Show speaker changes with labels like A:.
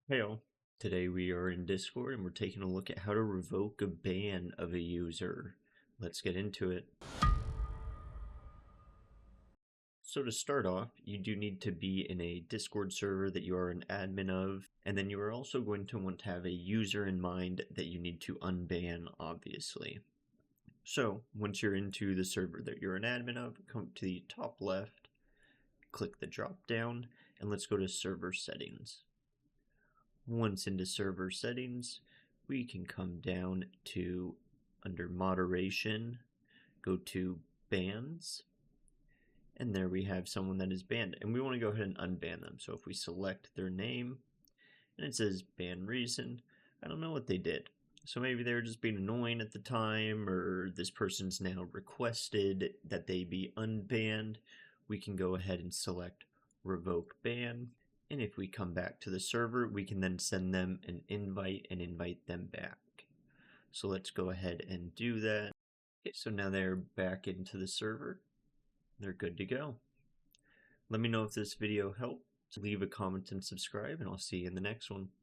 A: Hey all. Today we are in Discord and we're taking a look at how to revoke a ban of a user. Let's get into it. So to start off, you do need to be in a Discord server that you are an admin of, and then you are also going to want to have a user in mind that you need to unban, obviously. So once you're into the server that you're an admin of, come to the top left, click the drop down, and let's go to server settings. Once into server settings, we can come down to under moderation, go to bans, and there we have someone that is banned, and we want to go ahead and unban them. So if we select their name and it says ban reason, I don't know what they did. So maybe they were just being annoying at the time, or this person's now requested that they be unbanned. We can go ahead and select revoke ban. And if we come back to the server, we can then send them an invite and invite them back. So let's go ahead and do that. Okay, so now they're back into the server. They're good to go. Let me know if this video helped. Leave a comment and subscribe, and I'll see you in the next one.